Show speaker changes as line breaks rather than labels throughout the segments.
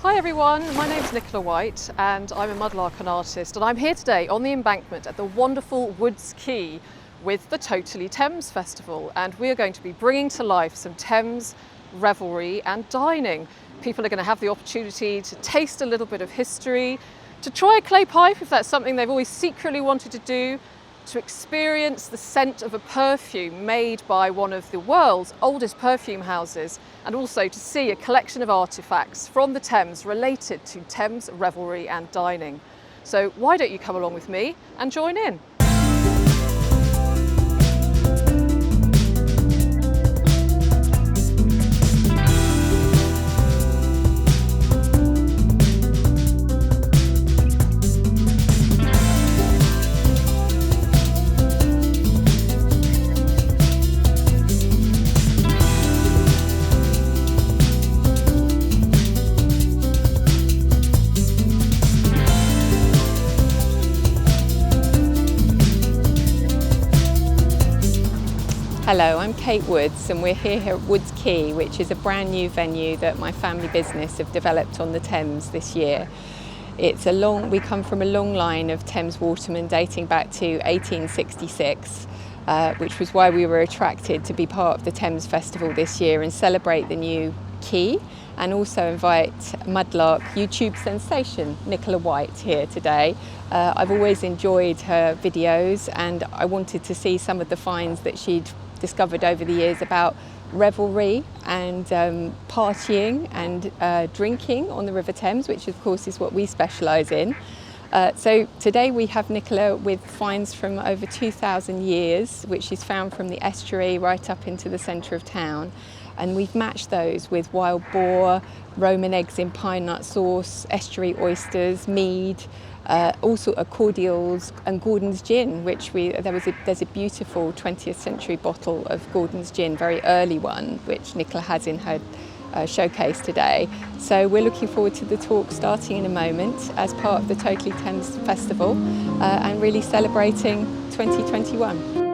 Hi everyone, my name's Nicola White and I'm a Mudlark and artist, and I'm here today on the embankment at the wonderful Woods Quay with the Totally Thames Festival, and we are going to be bringing to life some Thames revelry and dining. People are going to have the opportunity to taste a little bit of history, to try a clay pipe if that's something they've always secretly wanted to do, to experience the scent of a perfume made by one of the world's oldest perfume houses, and also to see a collection of artefacts from the Thames related to Thames revelry and dining. So why don't you come along with me and join in?
Hello, I'm Kate Woods and we're here at Woods Quay, which is a brand new venue that my family business have developed on the Thames this year. We come from a long line of Thames watermen dating back to 1866, which was why we were attracted to be part of the Thames Festival this year and celebrate the new quay, and also invite Mudlark YouTube sensation Nicola White here today. I've always enjoyed her videos and I wanted to see some of the finds that she'd discovered over the years about revelry and partying and drinking on the River Thames, which of course is what we specialise in. So today we have Nicola with finds from over 2,000 years, which she's found from the estuary right up into the centre of town. And we've matched those with wild boar, Roman eggs in pine nut sauce, estuary oysters, mead, all sorts of cordials, and Gordon's gin, which there's a beautiful 20th century bottle of Gordon's gin, very early one, which Nicola has in her showcase today. So we're looking forward to the talk starting in a moment as part of the Totally Thames Festival and really celebrating 2021.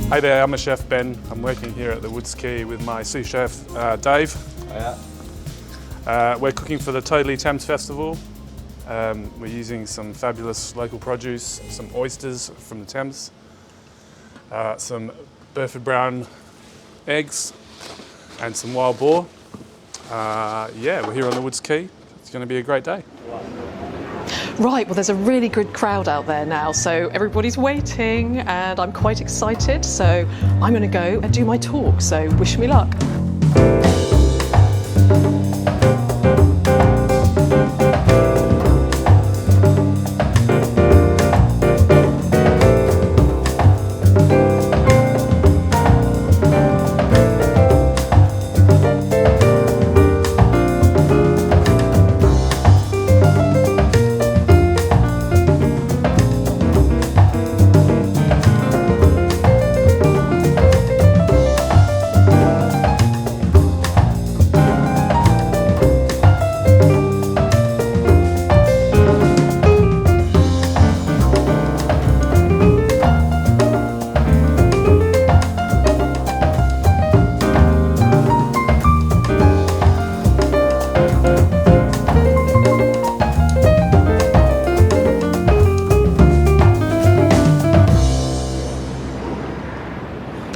Hey there, I'm a chef, Ben. I'm working here at the Woods Quay with my sous chef, Dave. We're cooking for the Totally Thames Festival. We're using some fabulous local produce, some oysters from the Thames, some Burford brown eggs, and some wild boar. We're here on the Woods Quay. It's going to be a great day.
Right, well there's a really good crowd out there now, so everybody's waiting and I'm quite excited, so I'm going to go and do my talk, so wish me luck.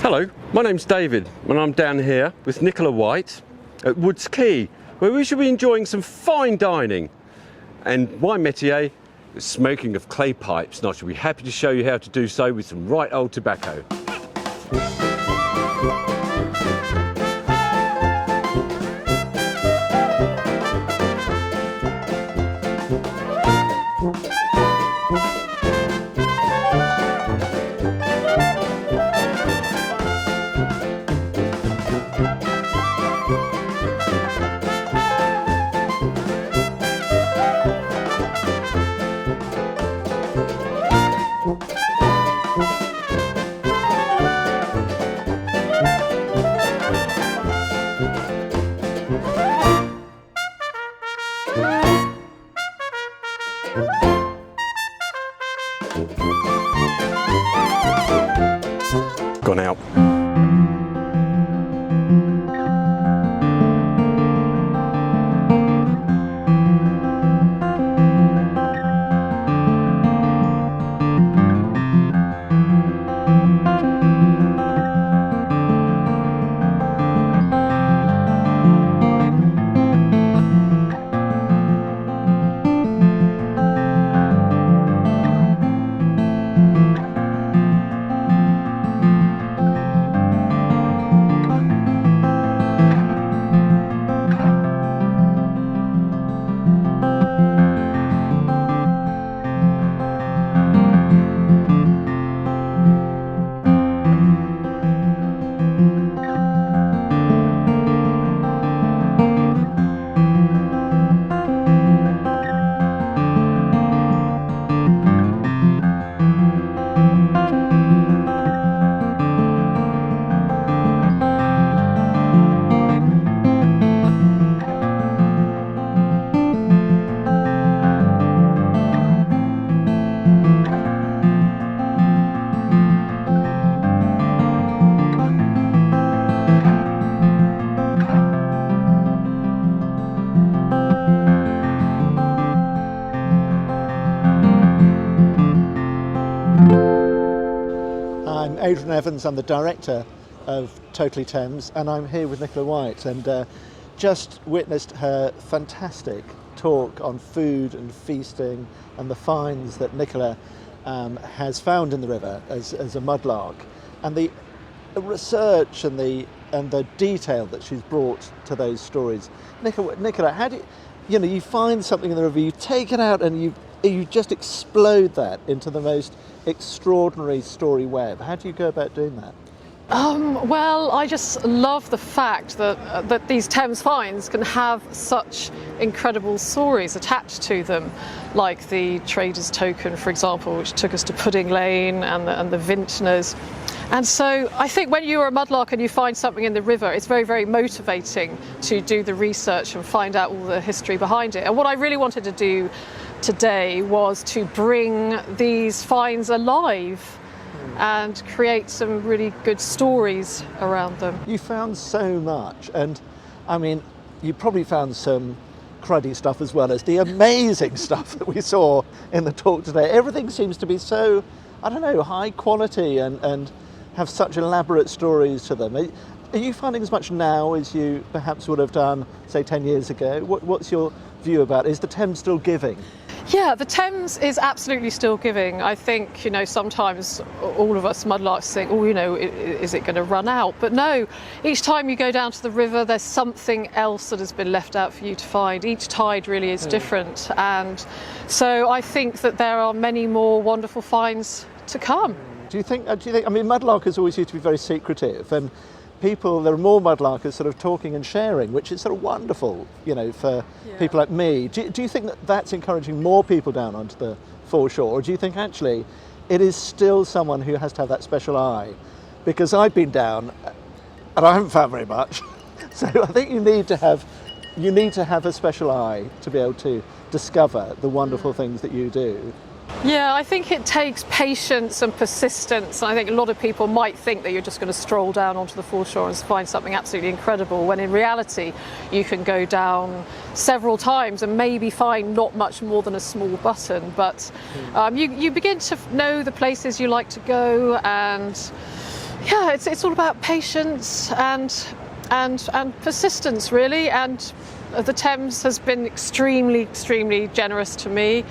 Hello, my name's David and I'm down here with Nicola White at Woods Quay, where we should be enjoying some fine dining. And my métier is smoking of clay pipes, and I shall be happy to show you how to do so with some right old tobacco.
Adrian Evans. I'm the director of Totally Thames, and I'm here with Nicola White, and just witnessed her fantastic talk on food and feasting and the finds that Nicola has found in the river as a mudlark, and the research and the detail that she's brought to those stories. Nicola, how do you find something in the river, you take it out and you just explode that into the most extraordinary story web. How do you go about doing that?
Well, I just love the fact that these Thames finds can have such incredible stories attached to them, like the Trader's Token, for example, which took us to Pudding Lane, and the Vintners. And so I think when you're a mudlark and you find something in the river, it's very, very motivating to do the research and find out all the history behind it. And what I really wanted to do today was to bring these finds alive and create some really good stories around them.
You found so much, and I mean, you probably found some cruddy stuff as well as the amazing stuff that we saw in the talk today. Everything seems to be so, I don't know, high quality and have such elaborate stories to them. Are you finding as much now as you perhaps would have done, say, 10 years ago? What's your view about it? Is the Thames still giving?
Yeah, the Thames is absolutely still giving. I think, sometimes all of us mudlarks think, is it going to run out? But no, each time you go down to the river, there's something else that has been left out for you to find. Each tide really is different. And so I think that there are many more wonderful finds to come.
Do you think, mudlarkers always used to be very secretive, and there are more mudlarkers sort of talking and sharing, which is sort of wonderful, for people like me. Do you think that that's encouraging more people down onto the foreshore, or do you think actually it is still someone who has to have that special eye? Because I've been down and I haven't found very much. So I think you need to have a special eye to be able to discover the wonderful things that you do.
Yeah, I think it takes patience and persistence. I think a lot of people might think that you're just going to stroll down onto the foreshore and find something absolutely incredible, when in reality you can go down several times and maybe find not much more than a small button. But you begin to know the places you like to go, and yeah, it's all about patience and persistence, really. And the Thames has been extremely, extremely generous to me,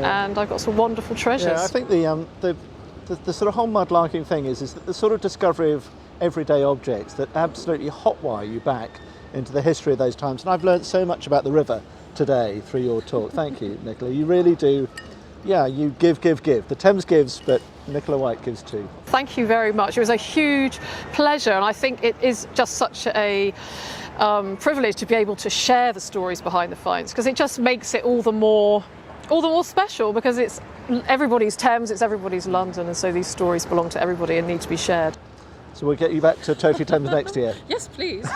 and I've got some wonderful treasures.
Yeah, I think the sort of whole mudlarking thing is that the sort of discovery of everyday objects that absolutely hotwire you back into the history of those times. And I've learned so much about the river today through your talk. Thank you, Nicola. You really do. Yeah, you give. The Thames gives, but Nicola White gives too.
Thank you very much. It was a huge pleasure, and I think it is just such a privilege to be able to share the stories behind the finds, because it just makes it all the more special, because it's everybody's Thames, it's everybody's London, and so these stories belong to everybody and need to be shared.
So we'll get you back to Totally Thames next year.
Yes, please.